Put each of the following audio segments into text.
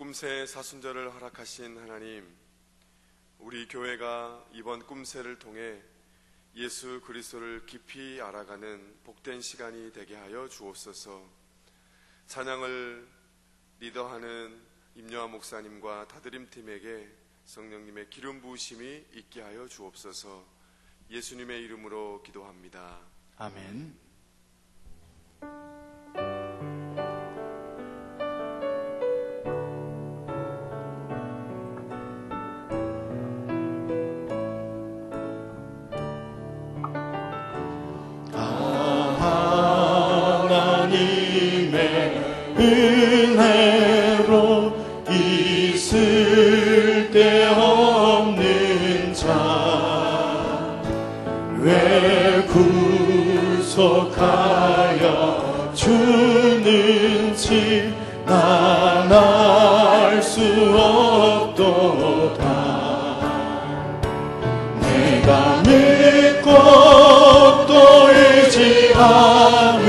꿈새 사순절을 허락하신 하나님, 우리 교회가 이번 꿈새를 통해 예수 그리스도를 깊이 알아가는 복된 시간이 되게 하여 주옵소서. 찬양을 리더하는 임요한 목사님과 다드림팀에게 성령님의 기름 부으심이 있게 하여 주옵소서. 예수님의 이름으로 기도합니다. 아멘. 은혜로 있을 데 없는 자 왜 구속하여 주는지 난 알 수 없도다. 내가 믿고 또 의지함은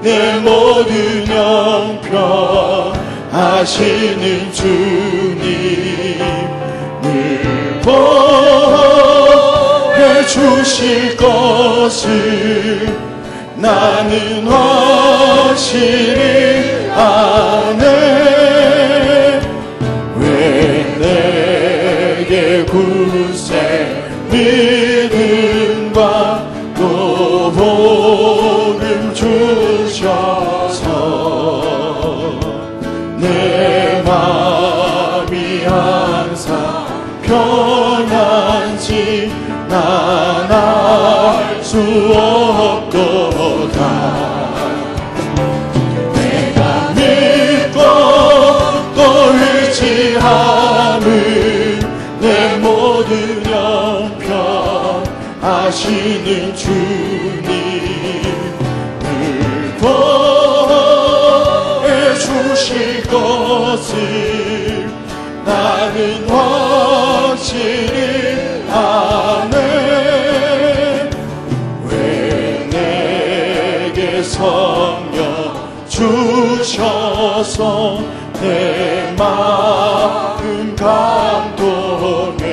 내 모든 형편 하시는 주님을 보호해 주실 것을 나는 확실히 아네. 왜 내게 굳세 믿음과 또 복음 주셔서 내 마음이 항상 편한지 난 알 수 없도다. 내가 믿고 또 의지함은 내 모든 형편 하시는 주님을 보호해 주실 것을 나는 확실히 아네. 왜 내게 성령 주셔서 내 마음 감동해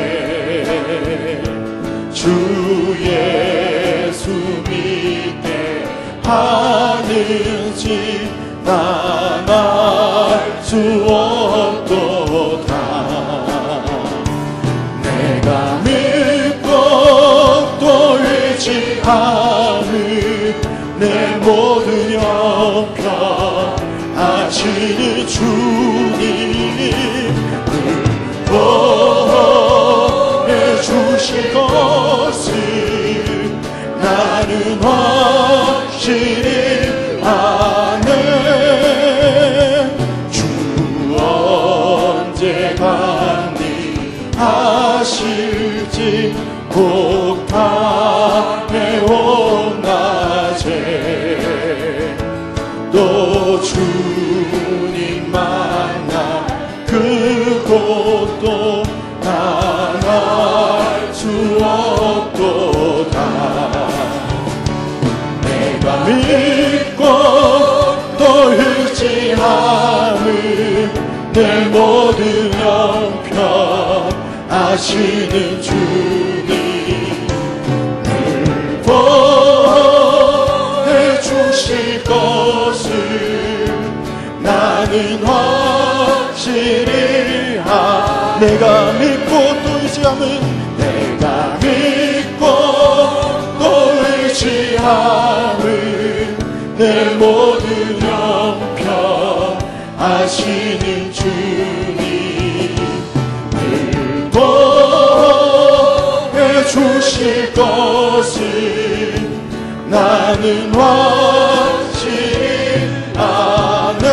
주 예수 믿게 하는지 난 알 수 없도다. 내가 믿고 또 의지하는 내 모든 형편 하시는 주님을 보호해 주실 것을 나는 확실히 아네. 주 언제 갔니 하실지 복담에 온 낮에 또 주님 만나 그곳도 난 알 수 없도다. 내가 믿고 또 의지함은 내 모든 형편 하시는 주님을 보호해 주실 것을 나는 확실히 내가 믿고 또 의지함은 내가 믿고 또 의지함은 내 모든 형편 하시는 주님을 보호해 주실 것을 나는 확실히 아네.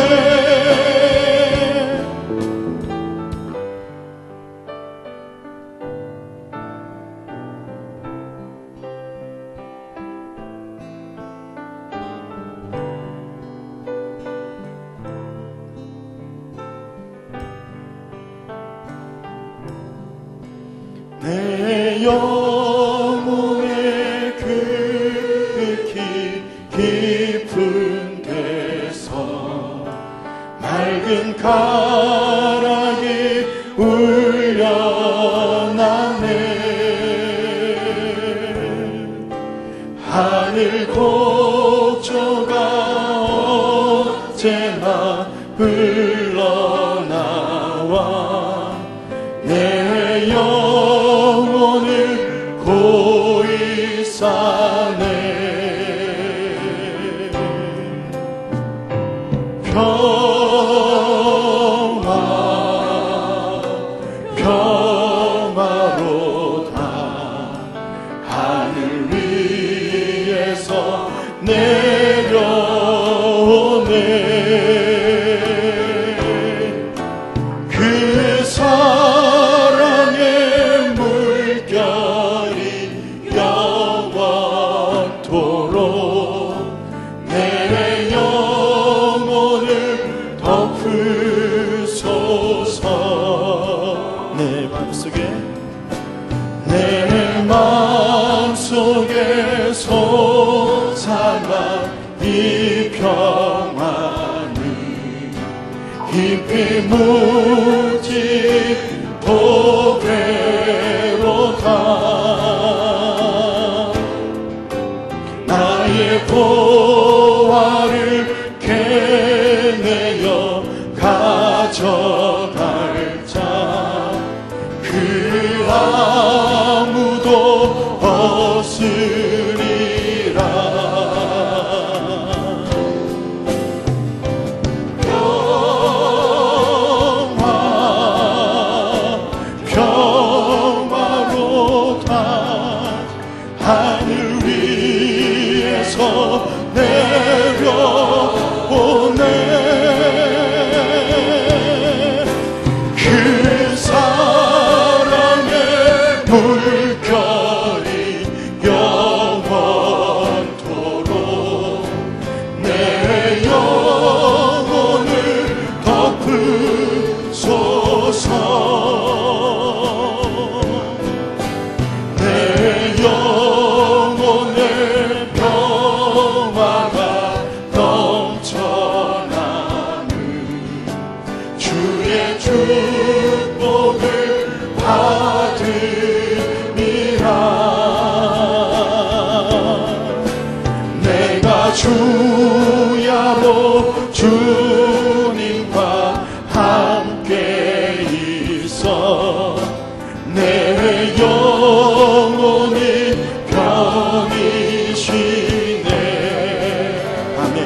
내 영혼의 그 깊은 데서 말 맑은 가락이 울려나네. 하늘 곡조가 언제나 흘러나와 내 영혼을 고이 싸네. 평화로다. 하늘 위에서 내려오네. 그 사랑의 물결이 영원토록 내 영혼을 덮으소서. 내 마음속에 솟아난 이 평화는 깊이 묻지 보배로다. 나의 보화를 캐내어 가져갈 자 그 아무도 없으리라. 평화로다. 하늘 위에서 내려오네. 그 사랑의 물결이 영원토록 내 영혼을 덮으소서. 내 영혼의 평화가 넘쳐나는 주의 축복을 받으리라. 내가 주야로 주님과 함께 있어 내 영혼이 편히 쉬네. 아멘.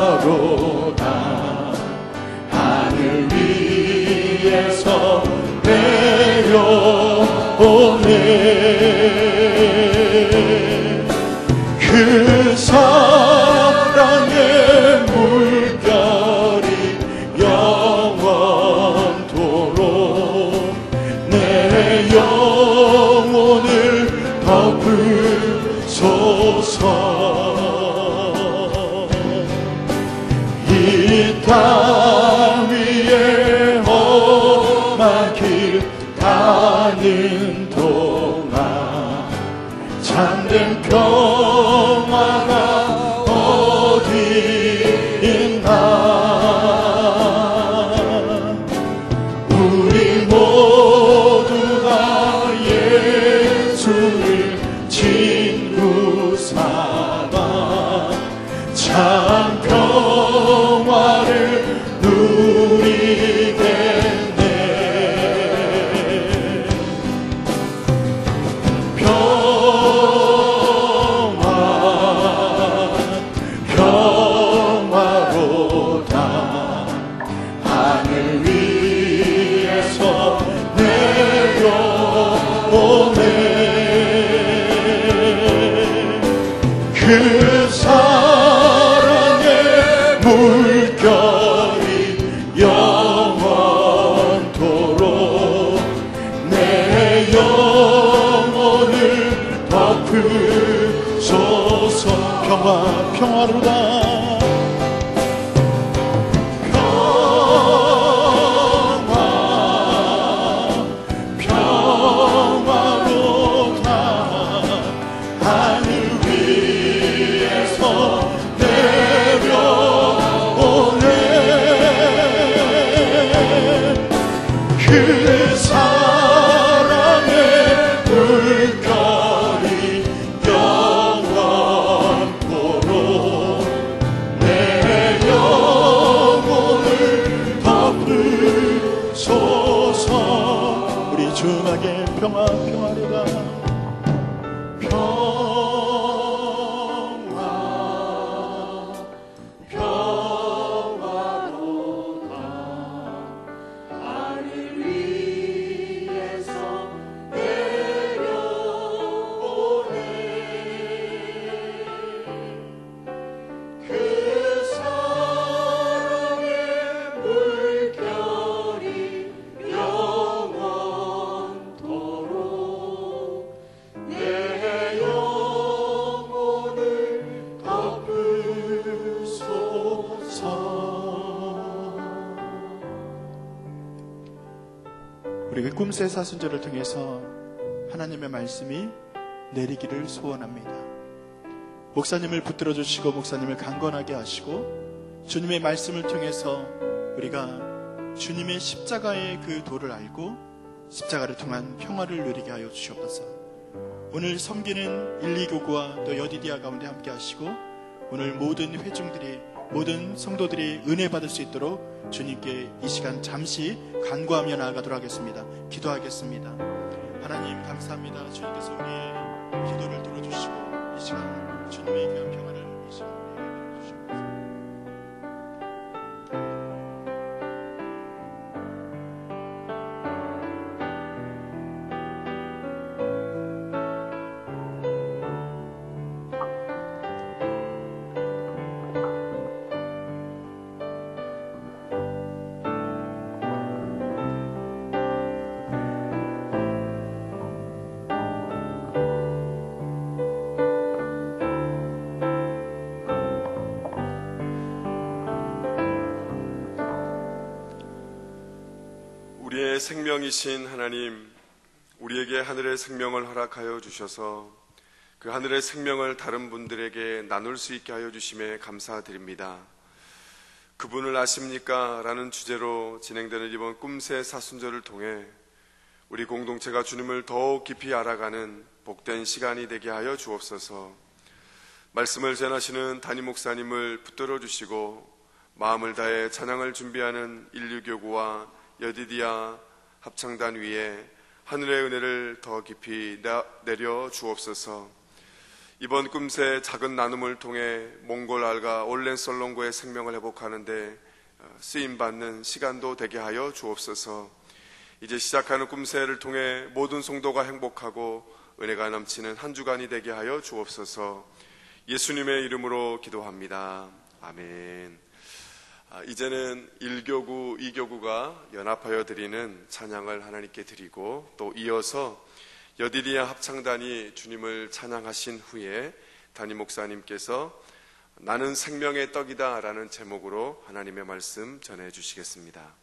평화로다. 하늘 위에서 내려오네. 그 사랑의 물결이 영원토록 내 영혼을 덮으소서. 이 땅 위에 험한 길 가는 동안 참된 평화가 어디 있나. 우리 모두가 예수를 친구 삼아 참 평화를 누리겠네. 평화로다. 하늘 위에서 내려오네. 그 사랑의 물결이 영원토록 내 영혼을 덮으소서. 평화로다. 평화로다. 꿈새 사순절을 통해서 하나님의 말씀이 내리기를 소원합니다. 목사님을 붙들어 주시고 목사님을 강건하게 하시고 주님의 말씀을 통해서 우리가 주님의 십자가의 그 도를 알고 십자가를 통한 평화를 누리게 하여 주시옵소서. 오늘 섬기는 1, 2교구와 또 여디디아 가운데 함께 하시고 오늘 모든 회중들이 모든 성도들이 은혜 받을 수 있도록 주님께 이 시간 잠시 간구하며 나아가도록 하겠습니다. 기도하겠습니다. 하나님 감사합니다. 주님께서 우리의 기도를 들어주시고 이 시간 주님의 귀한 평화를 이 시간 우리에게 주시옵소서. 우리의 생명이신 하나님, 우리에게 하늘의 생명을 허락하여 주셔서 그 하늘의 생명을 다른 분들에게 나눌 수 있게 하여 주심에 감사드립니다. 그분을 아십니까? 라는 주제로 진행되는 이번 꿈새 사순절을 통해 우리 공동체가 주님을 더욱 깊이 알아가는 복된 시간이 되게 하여 주옵소서. 말씀을 전하시는 담임 목사님을 붙들어 주시고 마음을 다해 찬양을 준비하는 인류교구와 여디디아 합창단 위에 하늘의 은혜를 더 깊이 내려 주옵소서. 이번 꿈새 작은 나눔을 통해 몽골 알가 올렌설롱고의 생명을 회복하는데 쓰임받는 시간도 되게 하여 주옵소서. 이제 시작하는 꿈새를 통해 모든 성도가 행복하고 은혜가 넘치는 한 주간이 되게 하여 주옵소서. 예수님의 이름으로 기도합니다. 아멘. 이제는 1교구, 2교구가 연합하여 드리는 찬양을 하나님께 드리고 또 이어서 여디디아 합창단이 주님을 찬양하신 후에 담임 목사님께서 나는 생명의 떡이다 라는 제목으로 하나님의 말씀 전해 주시겠습니다.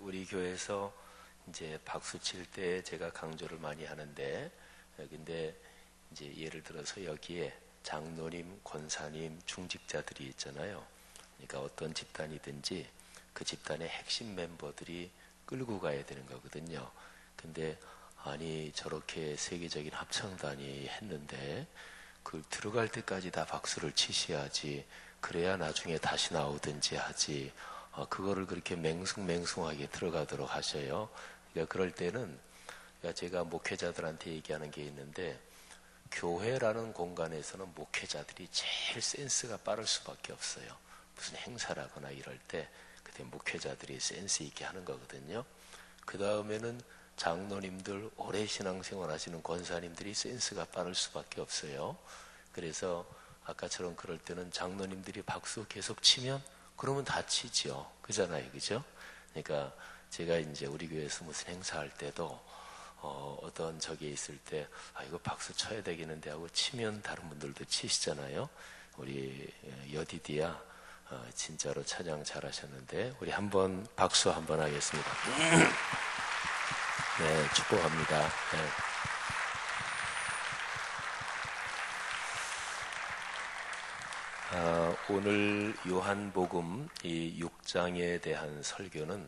우리 교회에서 이제 박수 칠 때 제가 강조를 많이 하는데, 근데 이제 예를 들어서 여기에 장로님, 권사님, 중직자들이 있잖아요. 그러니까 어떤 집단이든지 그 집단의 핵심 멤버들이 끌고 가야 되는 거거든요. 근데 아니 저렇게 세계적인 합창단이 했는데 그걸 들어갈 때까지 다 박수를 치셔야지, 그래야 나중에 다시 나오든지 하지, 그거를 그렇게 맹숭맹숭하게 들어가도록 하셔요. 그러니까 그럴 때는 제가 목회자들한테 얘기하는 게 있는데, 교회라는 공간에서는 목회자들이 제일 센스가 빠를 수밖에 없어요. 무슨 행사라거나 이럴 때 그때 목회자들이 센스 있게 하는 거거든요. 그 다음에는 장로님들, 오래 신앙생활 하시는 권사님들이 센스가 빠를 수밖에 없어요. 그래서 아까처럼 그럴 때는 장로님들이 박수 계속 치면 그러면 다 치죠. 그잖아요. 그죠? 그러니까 제가 이제 우리 교회에서 무슨 행사할 때도 어떤 저기에 있을 때 이거 박수 쳐야 되겠는데 하고 치면 다른 분들도 치시잖아요. 우리 여디디야 진짜로 찬양 잘하셨는데 우리 한번 박수 한번 하겠습니다. 네, 축복합니다. 네. 오늘 요한복음 이 6장에 대한 설교는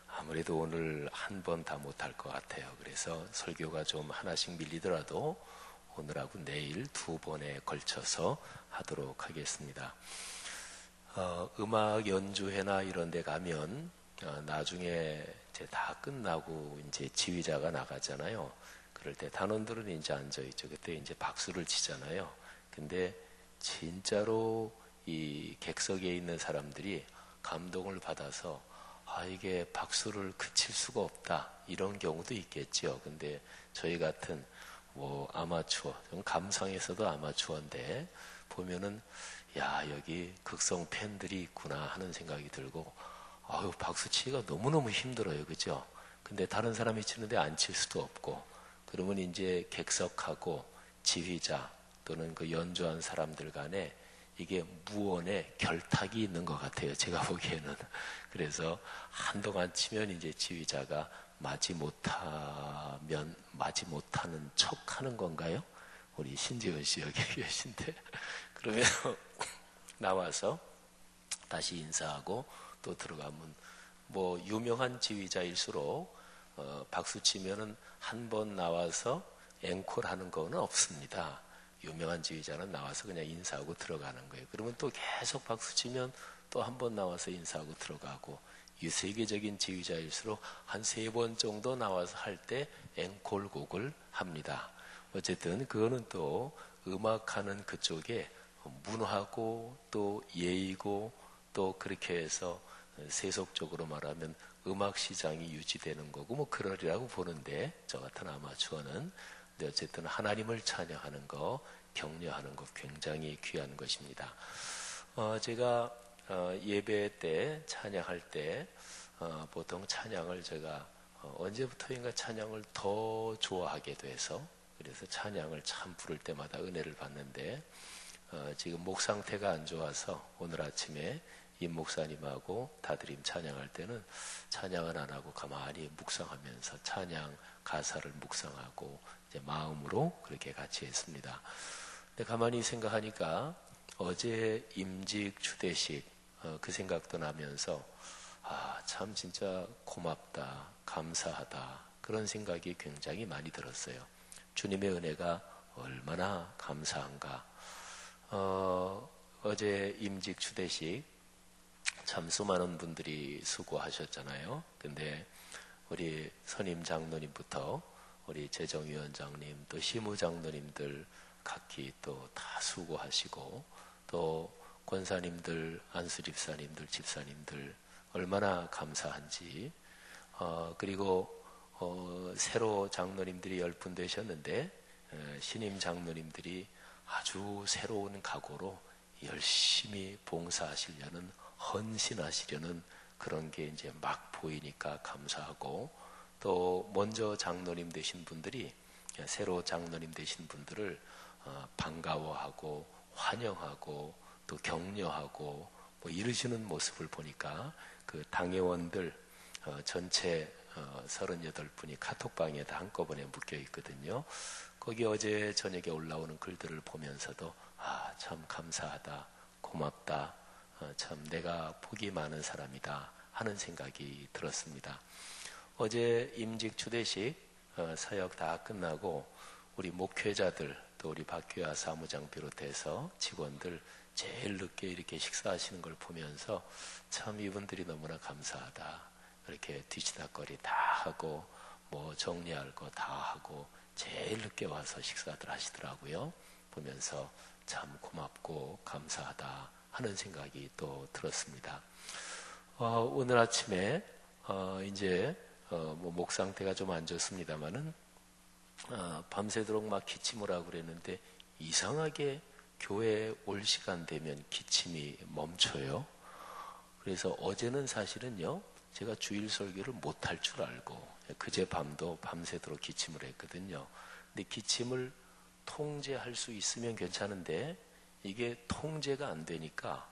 아무래도 오늘 한 번 다 못할 것 같아요. 그래서 설교가 좀 하나씩 밀리더라도 오늘하고 내일 2번에 걸쳐서 하도록 하겠습니다. 음악 연주회나 이런 데 가면 나중에 이제 다 끝나고 이제 지휘자가 나가잖아요. 그럴 때 단원들은 이제 앉아있죠. 그때 이제 박수를 치잖아요. 근데 진짜로 이 객석에 있는 사람들이 감동을 받아서 이게 박수를 그칠 수가 없다 이런 경우도 있겠죠. 근데 저희 같은 뭐 아마추어, 좀 감상에서도 아마추어인데 보면은 여기 극성 팬들이 있구나 하는 생각이 들고, 박수 치기가 너무너무 힘들어요. 그죠? 근데 다른 사람이 치는데 안 칠 수도 없고, 그러면 이제 객석하고 지휘자 또는 그 연주한 사람들 간에 이게 무언의 결탁이 있는 것 같아요. 제가 보기에는. 그래서 한동안 치면 이제 지휘자가 마지 못하는 척 하는 건가요? 우리 신지은 씨 여기 계신데. 그러면 나와서 다시 인사하고 또 들어가면 뭐 유명한 지휘자일수록 박수 치면은 한 번 나와서 앵콜 하는 거는 없습니다. 유명한 지휘자는 나와서 그냥 인사하고 들어가는 거예요. 그러면 또 계속 박수 치면 또 한 번 나와서 인사하고 들어가고, 이 세계적인 지휘자일수록 한 3번 정도 나와서 할 때 앵콜곡을 합니다. 어쨌든 그거는 또 음악하는 그쪽에 문화고 또 예의고 또 그렇게 해서 세속적으로 말하면 음악 시장이 유지되는 거고 뭐 그러리라고 보는데, 저 같은 아마추어는 근데 어쨌든 하나님을 찬양하는 거, 격려하는 거 굉장히 귀한 것입니다. 제가 예배 때 찬양할 때 보통 찬양을 제가 언제부터인가 찬양을 더 좋아하게 돼서 그래서 찬양을 참 부를 때마다 은혜를 받는데 지금 목 상태가 안 좋아서 오늘 아침에 임 목사님하고 다드림 찬양할 때는 찬양은 안 하고 가만히 묵상하면서 찬양 가사를 묵상하고 이제 마음으로 그렇게 같이 했습니다. 근데 가만히 생각하니까 어제 임직 추대식 그 생각도 나면서 참 진짜 고맙다, 감사하다 그런 생각이 굉장히 많이 들었어요. 주님의 은혜가 얼마나 감사한가. 어제 임직 추대식 참 수많은 분들이 수고하셨잖아요. 근데 우리 선임 장로님부터 우리 재정위원장님 또 시무장로님들 각기 또 다 수고하시고 또 권사님들, 안수집사님들, 집사님들 얼마나 감사한지 그리고 새로 장로님들이 10분 되셨는데 신임 장로님들이 아주 새로운 각오로 열심히 봉사하시려는 헌신하시려는 그런 게 이제 막 보이니까 감사하고 또 먼저 장로님 되신 분들이 새로 장로님 되신 분들을 반가워하고 환영하고 또 격려하고 뭐 이러시는 모습을 보니까 그 당회원들 전체 38분이 카톡방에 다 한꺼번에 묶여 있거든요. 거기 어제 저녁에 올라오는 글들을 보면서도 참 감사하다, 고맙다, 참 내가 복이 많은 사람이다 하는 생각이 들었습니다. 어제 임직 추대식 사역 다 끝나고 우리 목회자들 또 우리 박규하 사무장 비롯해서 직원들 제일 늦게 이렇게 식사하시는 걸 보면서 참 이분들이 너무나 감사하다. 이렇게 뒤치다거리 다 하고 뭐 정리할 거 다 하고 제일 늦게 와서 식사들 하시더라고요. 보면서 참 고맙고 감사하다 하는 생각이 또 들었습니다. 오늘 아침에 이제 뭐 목 상태가 좀 안 좋습니다만은 밤새도록 막 기침을 하고 그랬는데 이상하게 교회에 올 시간 되면 기침이 멈춰요. 그래서 어제는 사실은요 제가 주일 설교를 못할 줄 알고 그제 밤도 밤새도록 기침을 했거든요. 근데 기침을 통제할 수 있으면 괜찮은데 이게 통제가 안 되니까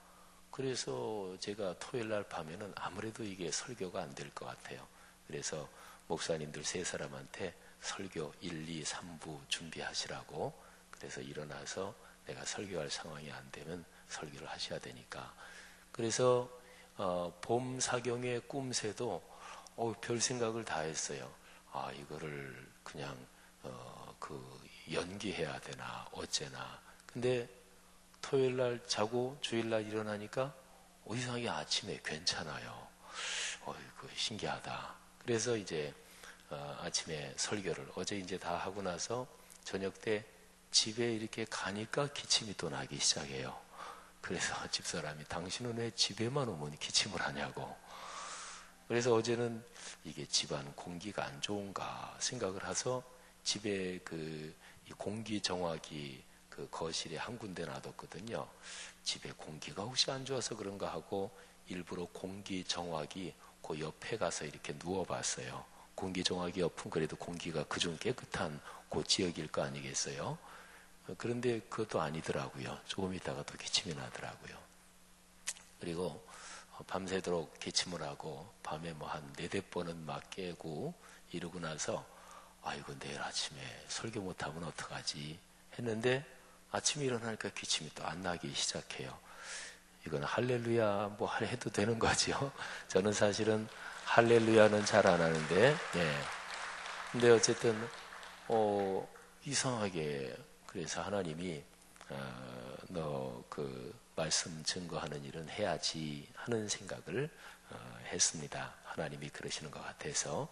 그래서 제가 토요일 날 밤에는 아무래도 이게 설교가 안 될 것 같아요. 그래서 목사님들 3사람한테 설교 1, 2, 3부 준비하시라고 그래서 일어나서 내가 설교할 상황이 안 되면 설교를 하셔야 되니까 그래서 봄 사경의 꿈새도 별 생각을 다 했어요. 이거를 그냥 연기해야 되나 어째나. 근데 토요일 날 자고 주일 날 일어나니까 이상하게 아침에 괜찮아요. 신기하다. 그래서 이제 아침에 설교를 어제 이제 다 하고 나서 저녁 때 집에 이렇게 가니까 기침이 또 나기 시작해요. 그래서 집사람이 당신은 왜 집에만 오면 기침을 하냐고. 그래서 어제는 이게 집안 공기가 안 좋은가 생각을 해서 집에 이 공기 정화기 그 거실에 한 군데 놔뒀거든요. 집에 공기가 혹시 안 좋아서 그런가 하고 일부러 공기 정화기 그 옆에 가서 이렇게 누워봤어요. 공기 정화기 옆은 그래도 공기가 그중 깨끗한 그 지역일 거 아니겠어요? 그런데 그것도 아니더라고요. 조금 있다가 또 기침이 나더라고요. 그리고 밤새도록 기침을 하고 밤에 뭐 한 4-5번은 막 깨고 이러고 나서 아이고 내일 아침에 설교 못하면 어떡하지 했는데 아침에 일어나니까 기침이 또 안 나기 시작해요. 이건 할렐루야 뭐 해도 되는 거죠. 저는 사실은 할렐루야는 잘 안 하는데 근데 어쨌든 이상하게 그래서 하나님이 너 그 말씀 증거하는 일은 해야지 하는 생각을 했습니다. 하나님이 그러시는 것 같아서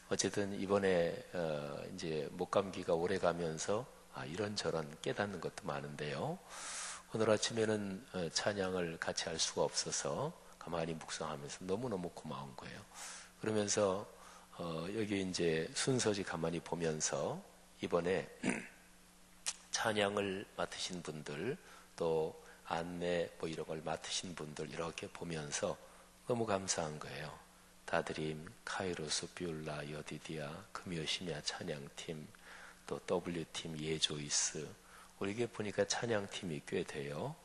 어쨌든 이번에 이제 목감기가 오래 가면서 이런저런 깨닫는 것도 많은데요. 오늘 아침에는 찬양을 같이 할 수가 없어서 가만히 묵상하면서 너무너무 고마운 거예요. 그러면서 여기 이제 순서지 가만히 보면서 이번에 찬양을 맡으신 분들 또 안내 뭐 이런 걸 맡으신 분들 이렇게 보면서 너무 감사한 거예요. 다드림, 카이로스, 뷰라, 여디디아, 금요시미아 찬양팀, 또 W팀 예조이스, 우리에게 보니까 찬양팀이 꽤 돼요.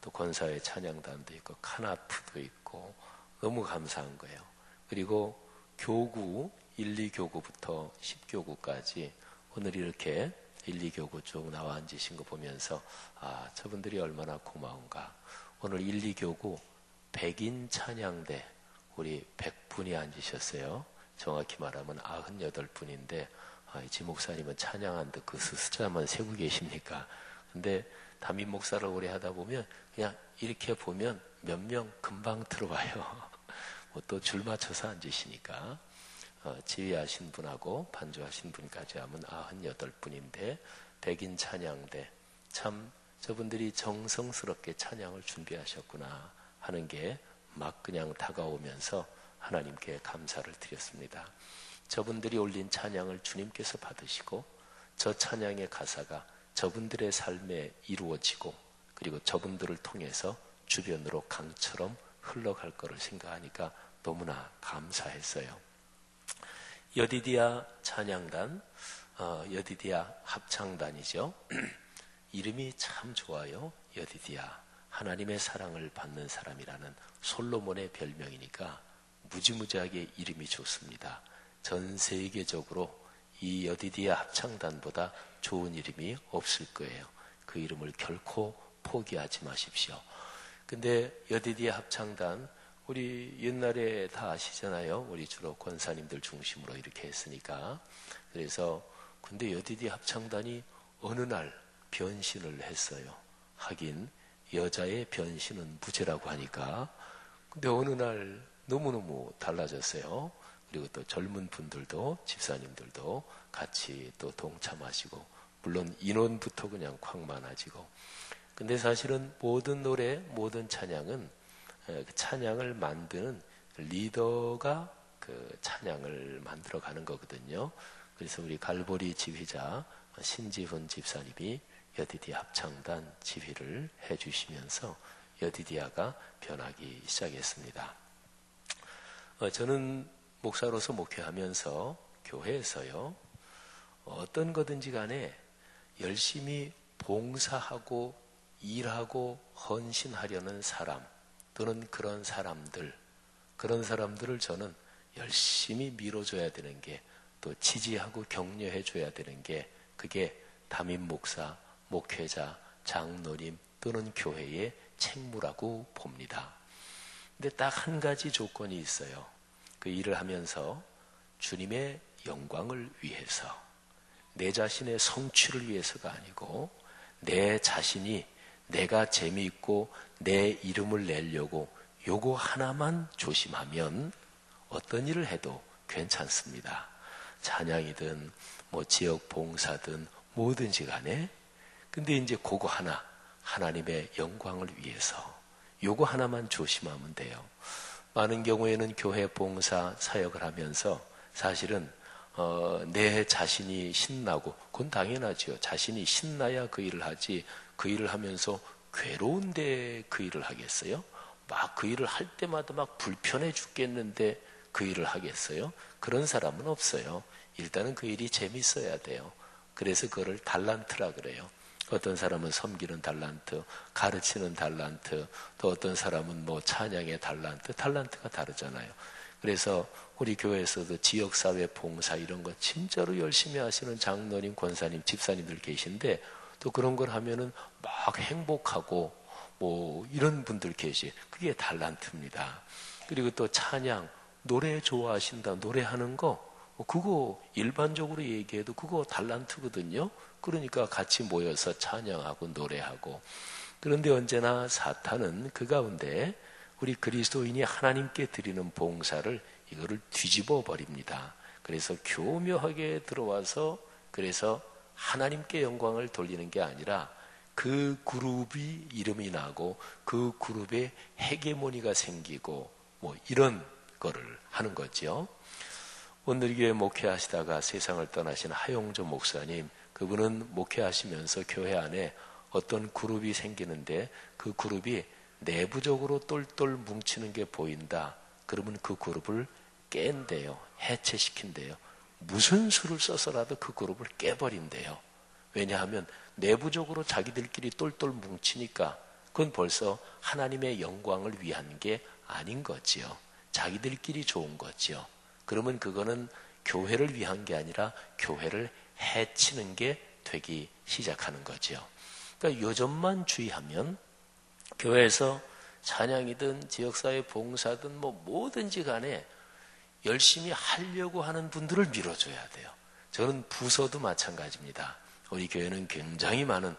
또 권사회 찬양단도 있고 카나프도 있고 너무 감사한 거예요. 그리고 교구 1, 2교구부터 10교구까지 오늘 이렇게 1, 2교구 쭉 나와 앉으신 거 보면서 아, 저분들이 얼마나 고마운가. 오늘 1, 2교구 백인 찬양대 우리 100분이 앉으셨어요. 정확히 말하면 98분인데 지 목사님은 찬양한데 그 숫자만 세고 계십니까? 근데 담임 목사를 오래 하다 보면 그냥 이렇게 보면 몇 명 금방 들어와요. 뭐 또 줄 맞춰서 앉으시니까 지휘하신 분하고 반주하신 분까지 하면 98분인데 백인 찬양대 참 저분들이 정성스럽게 찬양을 준비하셨구나 하는 게 막 그냥 다가오면서 하나님께 감사를 드렸습니다. 저분들이 올린 찬양을 주님께서 받으시고 저 찬양의 가사가 저분들의 삶에 이루어지고 그리고 저분들을 통해서 주변으로 강처럼 흘러갈 거를 생각하니까 너무나 감사했어요. 여디디아 찬양단, 여디디아 합창단이죠. 이름이 참 좋아요. 여디디아. 하나님의 사랑을 받는 사람이라는 솔로몬의 별명이니까 무지무지하게 이름이 좋습니다. 전 세계적으로 이 여디디아 합창단보다 좋은 이름이 없을 거예요. 그 이름을 결코 포기하지 마십시오. 근데 여디디아 합창단 우리 옛날에 다 아시잖아요. 우리 주로 권사님들 중심으로 이렇게 했으니까. 그래서 근데 여디디아 합창단이 어느 날 변신을 했어요. 하긴 여자의 변신은 무죄라고 하니까. 근데 어느 날 너무너무 달라졌어요. 그리고 또 젊은 분들도 집사님들도 같이 또 동참하시고 물론 인원부터 그냥 콱 많아지고. 근데 사실은 모든 노래, 모든 찬양은 그 찬양을 만드는 리더가 그 찬양을 만들어 가는 거거든요. 그래서 우리 갈보리 지휘자 신지훈 집사님이 여디디아 합창단 지휘를 해주시면서 여디디아가 변하기 시작했습니다. 저는 목사로서 목회하면서 교회에서요, 어떤 거든지 간에 열심히 봉사하고 일하고 헌신하려는 사람 또는 그런 사람들을 저는 열심히 밀어줘야 되는 게, 또 지지하고 격려해 줘야 되는 게 그게 담임 목사, 목회자, 장로님 또는 교회의 책무라고 봅니다. 근데 딱 한 가지 조건이 있어요. 그 일을 하면서 주님의 영광을 위해서, 내 자신의 성취를 위해서가 아니고 내 자신이 내가 재미있고 내 이름을 내려고 요거 하나만 조심하면 어떤 일을 해도 괜찮습니다. 찬양이든 뭐 지역 봉사든 뭐든지 간에. 근데 이제 그거 하나, 하나님의 영광을 위해서 요거 하나만 조심하면 돼요. 많은 경우에는 교회 봉사 사역을 하면서 사실은 내 자신이 신나고, 그건 당연하죠. 자신이 신나야 그 일을 하지, 그 일을 하면서 괴로운데 그 일을 하겠어요? 막 그 일을 할 때마다 막 불편해 죽겠는데 그 일을 하겠어요? 그런 사람은 없어요. 일단은 그 일이 재밌어야 돼요. 그래서 그거를 달란트라 그래요. 어떤 사람은 섬기는 달란트, 가르치는 달란트, 또 어떤 사람은 뭐 찬양의 달란트가 다르잖아요. 그래서 우리 교회에서도 지역사회 봉사 이런 거 진짜로 열심히 하시는 장로님, 권사님, 집사님들 계신데 또 그런 걸 하면은 막 행복하고 뭐 이런 분들 계시. 그게 달란트입니다. 그리고 또 찬양, 노래 좋아하신다, 노래하는 거, 그거 일반적으로 얘기해도 그거 달란트거든요. 그러니까 같이 모여서 찬양하고 노래하고. 그런데 언제나 사탄은 그 가운데 우리 그리스도인이 하나님께 드리는 봉사를 이거를 뒤집어 버립니다. 그래서 교묘하게 들어와서 그래서 하나님께 영광을 돌리는 게 아니라 그 그룹이 이름이 나고 그 그룹에 헤게모니가 생기고 뭐 이런 거를 하는 거죠. 오늘 교회 목회하시다가 세상을 떠나신 하용조 목사님, 그분은 목회하시면서 교회 안에 어떤 그룹이 생기는데 그 그룹이 내부적으로 똘똘 뭉치는 게 보인다. 그러면 그 그룹을 깬대요. 해체시킨대요. 무슨 수를 써서라도 그 그룹을 깨버린대요. 왜냐하면 내부적으로 자기들끼리 똘똘 뭉치니까 그건 벌써 하나님의 영광을 위한 게 아닌 거지요. 자기들끼리 좋은 거지요. 그러면 그거는 교회를 위한 게 아니라 교회를 해치는 게 되기 시작하는 거지요. 그러니까 요점만 주의하면 교회에서 찬양이든 지역사회 봉사든 뭐든지 간에 열심히 하려고 하는 분들을 밀어줘야 돼요. 저는 부서도 마찬가지입니다. 우리 교회는 굉장히 많은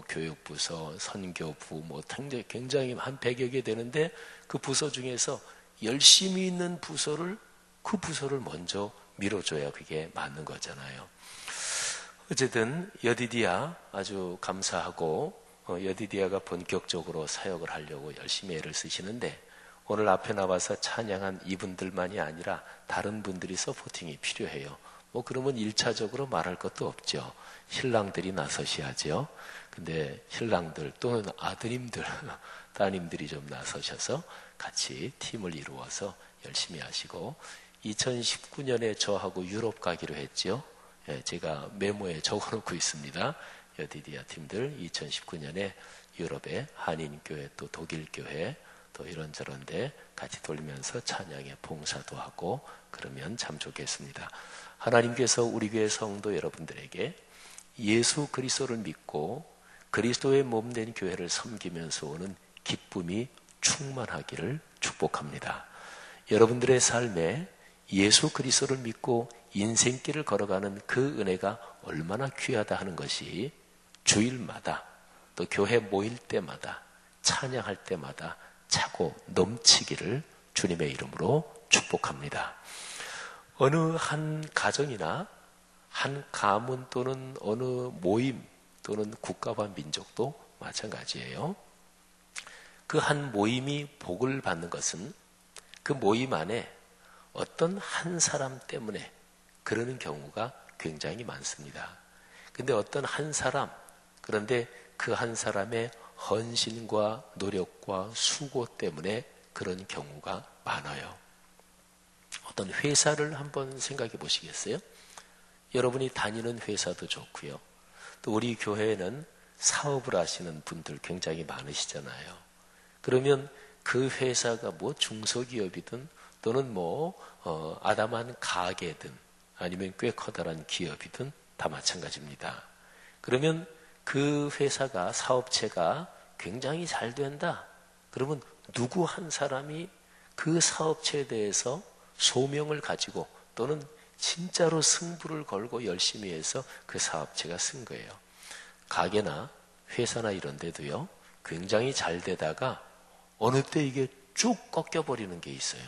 교육부서, 선교부, 굉장히 한 100여 개 되는데 그 부서 중에서 열심히 있는 부서를 그 부서를 먼저 밀어줘야 그게 맞는 거잖아요. 어쨌든 여디디아 아주 감사하고 여디디아가 본격적으로 사역을 하려고 열심히 애를 쓰시는데 오늘 앞에 나와서 찬양한 이분들만이 아니라 다른 분들이 서포팅이 필요해요. 그러면 1차적으로 말할 것도 없죠. 신랑들이 나서셔야죠. 근데 신랑들 또는 아드님들, 따님들이 좀 나서셔서 같이 팀을 이루어서 열심히 하시고 2019년에 저하고 유럽 가기로 했죠. 제가 메모에 적어놓고 있습니다. 여디디아 팀들 2019년에 유럽에 한인교회 또 독일교회 또 이런저런데 같이 돌면서 찬양의 봉사도 하고 그러면 참 좋겠습니다. 하나님께서 우리 교회 성도 여러분들에게 예수 그리스도를 믿고 그리스도의 몸된 교회를 섬기면서 오는 기쁨이 충만하기를 축복합니다. 여러분들의 삶에 예수 그리스도를 믿고 인생길을 걸어가는 그 은혜가 얼마나 귀하다 하는 것이 주일마다 또 교회 모일 때마다 찬양할 때마다 차고 넘치기를 주님의 이름으로 축복합니다. 어느 한 가정이나 한 가문 또는 어느 모임 또는 국가와 민족도 마찬가지예요. 그 한 모임이 복을 받는 것은 그 모임 안에 어떤 한 사람 때문에 그러는 경우가 굉장히 많습니다. 근데 어떤 한 사람, 그런데 그 한 사람의 헌신과 노력과 수고 때문에 그런 경우가 많아요. 어떤 회사를 한번 생각해 보시겠어요? 여러분이 다니는 회사도 좋고요. 또 우리 교회에는 사업을 하시는 분들 굉장히 많으시잖아요. 그러면 그 회사가 중소기업이든 또는 아담한 가게든 아니면 꽤 커다란 기업이든 다 마찬가지입니다. 그러면 그 회사가 사업체가 굉장히 잘 된다. 그러면 누구 한 사람이 그 사업체에 대해서 소명을 가지고 또는 진짜로 승부를 걸고 열심히 해서 그 사업체가 쓴 거예요. 가게나 회사나 이런 데도요. 굉장히 잘 되다가 어느 때 이게 쭉 꺾여버리는 게 있어요.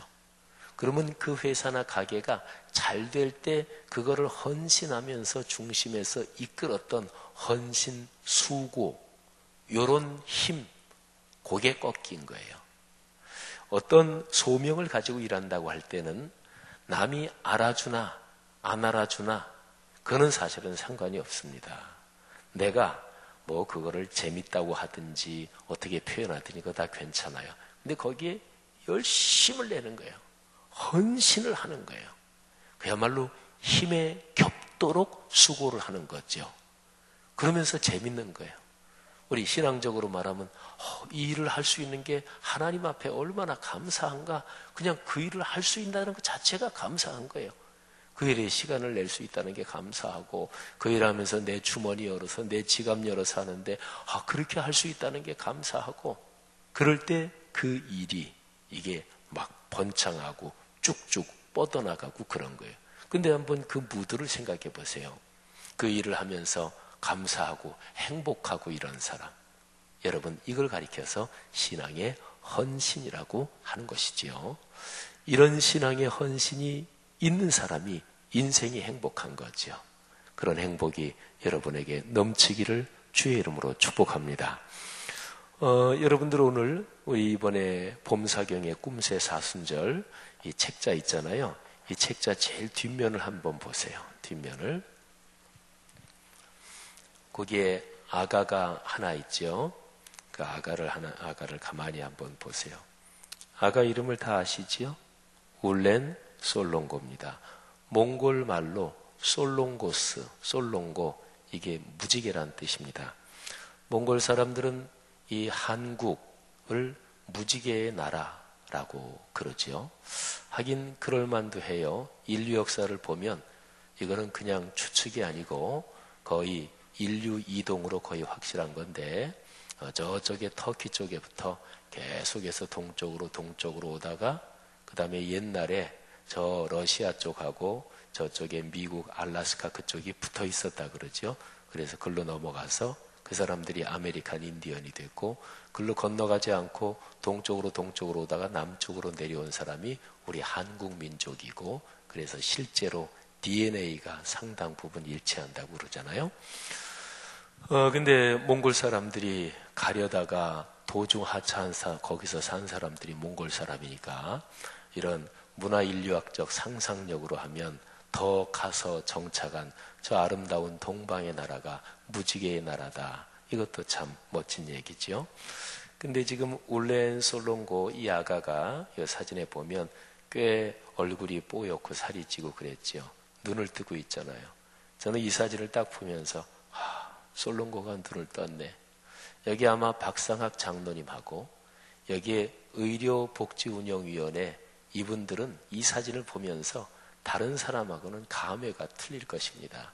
그러면 그 회사나 가게가 잘 될 때 그거를 헌신하면서 중심에서 이끌었던 헌신, 수고, 요런 힘, 그게 꺾인 거예요. 어떤 소명을 가지고 일한다고 할 때는 남이 알아주나 안 알아주나 그거는 사실은 상관이 없습니다. 내가 그거를 재밌다고 하든지 어떻게 표현하든지 그거 다 괜찮아요. 근데 거기에 열심을 내는 거예요. 헌신을 하는 거예요. 그야말로 힘에 겹도록 수고를 하는 거죠. 그러면서 재밌는 거예요. 우리 신앙적으로 말하면 이 일을 할 수 있는 게 하나님 앞에 얼마나 감사한가. 그냥 그 일을 할 수 있다는 것 자체가 감사한 거예요. 그 일에 시간을 낼 수 있다는 게 감사하고 그 일을 하면서 내 주머니 열어서 내 지갑 열어서 하는데 그렇게 할 수 있다는 게 감사하고 그럴 때 그 일이 이게 막 번창하고 쭉쭉 뻗어나가고 그런 거예요. 근데 한번 그 무드를 생각해 보세요. 그 일을 하면서 감사하고 행복하고 이런 사람. 여러분 이걸 가리켜서 신앙의 헌신이라고 하는 것이지요. 이런 신앙의 헌신이 있는 사람이 인생이 행복한 거죠. 그런 행복이 여러분에게 넘치기를 주의 이름으로 축복합니다. 여러분들 오늘 우리 이번에 봄사경의 꿈새 사순절 이 책자 있잖아요. 이 책자 제일 뒷면을 한번 보세요. 뒷면을. 거기에 아가가 하나 있죠. 그 아가를 가만히 한번 보세요. 아가 이름을 다 아시지요? 울렌 솔롱고입니다. 몽골 말로 솔롱고스, 솔롱고, 이게 무지개란 뜻입니다. 몽골 사람들은 이 한국을 무지개의 나라라고 그러지요. 하긴 그럴만도 해요. 인류 역사를 보면 이거는 그냥 추측이 아니고 거의 인류 이동으로 거의 확실한 건데, 저쪽에 터키 쪽에부터 계속해서 동쪽으로 오다가 그 다음에 옛날에 저 러시아 쪽하고 저쪽에 미국 알래스카 그쪽이 붙어 있었다 그러죠. 그래서 글로 넘어가서 그 사람들이 아메리칸 인디언이 됐고, 글로 건너가지 않고 동쪽으로 오다가 남쪽으로 내려온 사람이 우리 한국 민족이고, 그래서 실제로 DNA가 상당 부분 일치한다고 그러잖아요. 근데 몽골 사람들이 가려다가 도중 하차한 거기서 산 사람들이 몽골 사람이니까 이런 문화인류학적 상상력으로 하면 더 가서 정착한 저 아름다운 동방의 나라가 무지개의 나라다. 이것도 참 멋진 얘기죠. 근데 지금 울렌 솔롱고 이 아가가 이 사진에 보면 꽤 얼굴이 뽀얗고 살이 찌고 그랬죠. 눈을 뜨고 있잖아요. 저는 이 사진을 딱 보면서 솔롱고가 눈을 떴네. 여기 아마 박상학 장로님하고 여기에 의료복지운영위원회 이분들은 이 사진을 보면서 다른 사람하고는 감회가 틀릴 것입니다.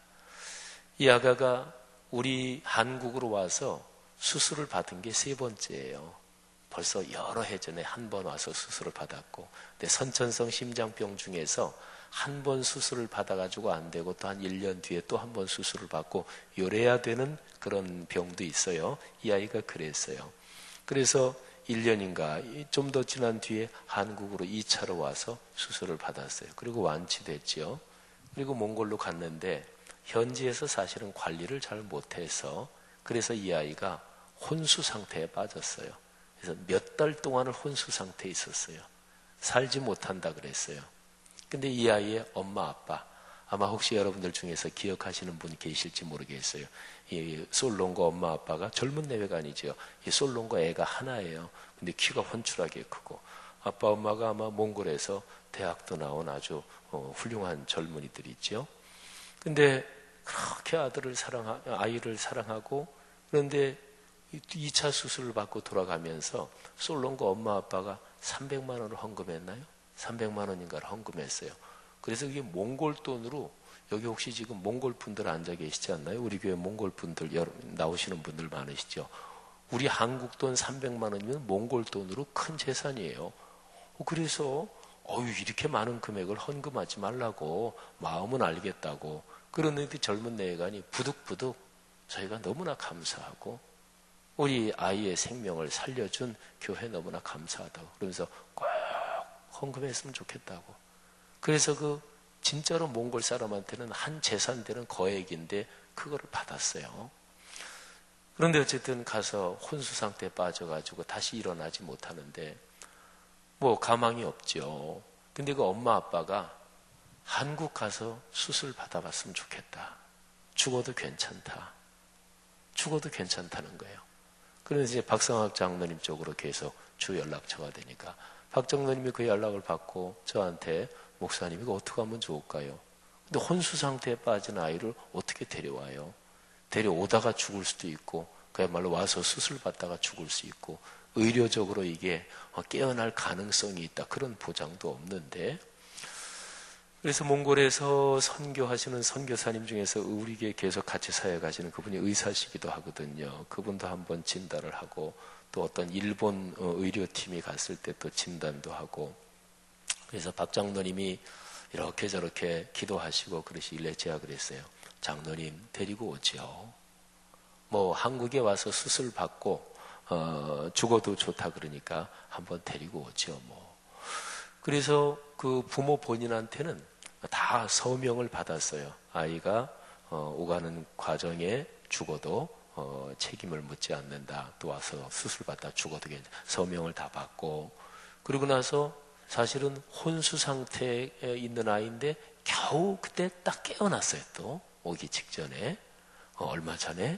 이 아가가 우리 한국으로 와서 수술을 받은 게 3번째예요. 벌써 여러 해 전에 한 번 와서 수술을 받았고, 근데 선천성 심장병 중에서 한 번 수술을 받아가지고 안 되고 또 한 1년 뒤에 또 한 번 수술을 받고 요래야 되는 그런 병도 있어요. 이 아이가 그랬어요. 그래서 1년인가 좀 더 지난 뒤에 한국으로 2차로 와서 수술을 받았어요. 그리고 완치됐죠. 그리고 몽골로 갔는데 현지에서 사실은 관리를 잘 못해서 그래서 이 아이가 혼수 상태에 빠졌어요. 그래서 몇 달 동안을 혼수 상태에 있었어요. 살지 못한다 그랬어요. 근데 이 아이의 엄마 아빠, 아마 혹시 여러분들 중에서 기억하시는 분 계실지 모르겠어요. 이 솔롱고 엄마 아빠가 젊은 내외가 아니죠. 이 솔롱고 애가 하나예요. 근데 키가 헌출하게 크고, 아빠 엄마가 아마 몽골에서 대학도 나온 아주 훌륭한 젊은이들이죠. 근데 그렇게 아이를 사랑하고, 그런데 2차 수술을 받고 돌아가면서 솔롱고 엄마 아빠가 300만 원을 헌금했나요? 300만 원인가를 헌금했어요. 그래서 이게 몽골 돈으로, 여기 혹시 지금 몽골 분들 앉아 계시지 않나요? 우리 교회 몽골 분들 나오시는 분들 많으시죠? 우리 한국 돈 300만 원이면 몽골 돈으로 큰 재산이에요. 그래서 이렇게 많은 금액을 헌금하지 말라고, 마음은 알겠다고. 그런데 젊은 내외관이 부득부득 저희가 너무나 감사하고 우리 아이의 생명을 살려준 교회 너무나 감사하다고 그러면서 꼭 헌금했으면 좋겠다고. 그래서 진짜로 몽골 사람한테는 한 재산 되는 거액인데 그거를 받았어요. 그런데 어쨌든 가서 혼수 상태에 빠져가지고 다시 일어나지 못하는데 뭐 가망이 없죠. 근데 그 엄마 아빠가 한국 가서 수술 받아봤으면 좋겠다. 죽어도 괜찮다. 죽어도 괜찮다는 거예요. 그래서 이제 박상학 장로님 쪽으로 계속 주 연락처가 되니까 박 장로님이 그 연락을 받고 저한테 목사님 이거 어떻게 하면 좋을까요? 근데 혼수 상태에 빠진 아이를 어떻게 데려와요? 데려오다가 죽을 수도 있고 그야말로 와서 수술 받다가 죽을 수 있고 의료적으로 이게 깨어날 가능성이 있다. 그런 보장도 없는데 그래서 몽골에서 선교하시는 선교사님 중에서 우리에게 계속 같이 사역하시는 그분이 의사시기도 하거든요. 그분도 한번 진단을 하고 또 어떤 일본 의료팀이 갔을 때 또 진단도 하고 그래서 박 장로님이 이렇게 저렇게 기도하시고 그러시길래 제가 그랬어요. 장로님 데리고 오지요. 뭐 한국에 와서 수술 받고 죽어도 좋다 그러니까 한번 데리고 오죠. 뭐 그래서 그 부모 본인한테는 다 서명을 받았어요. 아이가 오가는 과정에 죽어도 책임을 묻지 않는다. 또 와서 수술 받다 죽어도 서명을 다 받고 그러고 나서 사실은 혼수 상태에 있는 아이인데 겨우 그때 딱 깨어났어요. 또 오기 직전에 얼마 전에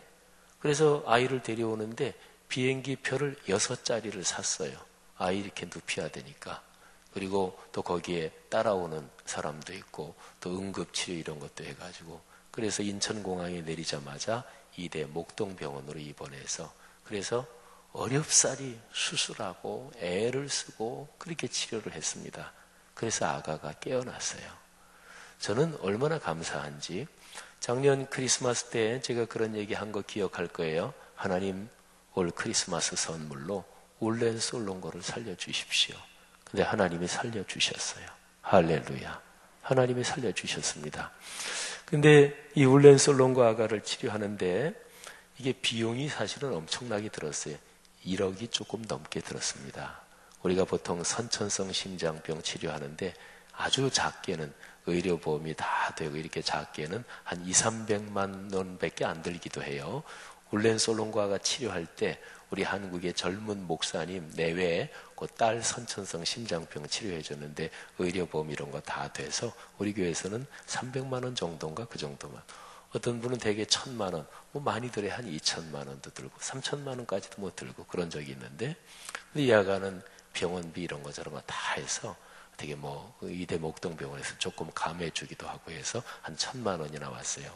그래서 아이를 데려오는데 비행기 표를 6자리를 샀어요. 아이 이렇게 눕혀야 되니까. 그리고 또 거기에 따라오는 사람도 있고 또 응급치료 이런 것도 해가지고, 그래서 인천공항에 내리자마자 이대 목동병원으로 입원해서, 그래서 어렵사리 수술하고 애를 쓰고 그렇게 치료를 했습니다. 그래서 아가가 깨어났어요. 저는 얼마나 감사한지, 작년 크리스마스 때 제가 그런 얘기 한 거 기억할 거예요. 하나님, 올 크리스마스 선물로 울렌 솔롱거를 살려주십시오. 근데 하나님이 살려주셨어요. 할렐루야. 하나님이 살려주셨습니다. 근데 이 울렌 솔롱거 아가를 치료하는데 이게 비용이 사실은 엄청나게 들었어요. 1억이 조금 넘게 들었습니다. 우리가 보통 선천성 심장병 치료하는데 아주 작게는 의료보험이 다 되고 이렇게 작게는 한 200~300만 원밖에 안 들기도 해요. 울렌 솔롱과가 치료할 때 우리 한국의 젊은 목사님 내외에 그 딸 선천성 심장병 치료해 줬는데 의료보험 이런 거 다 돼서 우리 교회에서는 300만 원 정도인가 그 정도만. 어떤 분은 대개 1,000만 원, 뭐 많이 들어야 한 2,000만 원도 들고 3,000만 원까지도 못 들고 그런 적이 있는데, 근데 이 아가는 병원비 이런 거 저런 거 다 해서 되게 뭐 이대 목동병원에서 조금 감해 주기도 하고 해서 한 1,000만 원이 나왔어요.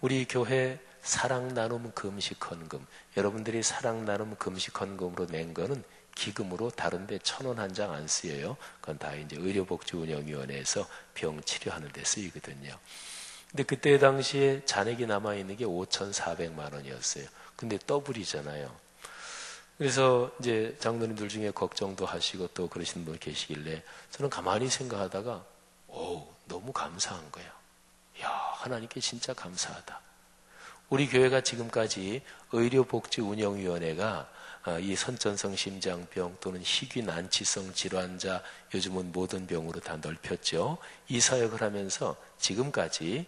우리 교회 사랑 나눔 금식 헌금, 여러분들이 사랑 나눔 금식 헌금으로 낸 거는 기금으로 다른데 1,000원 한 장 안 쓰여요. 그건 다 이제 의료복지운영위원회에서 병 치료하는 데 쓰이거든요. 근데 그때 당시에 잔액이 남아있는 게 5,400만 원이었어요. 근데 더블이잖아요. 그래서 이제 장로님들 중에 걱정도 하시고 또 그러시는 분 계시길래 저는 가만히 생각하다가 너무 감사한 거예요. 이야, 하나님께 진짜 감사하다. 우리 교회가 지금까지 의료복지운영위원회가 이 선천성 심장병 또는 희귀 난치성 질환자, 요즘은 모든 병으로 다 넓혔죠. 이 사역을 하면서 지금까지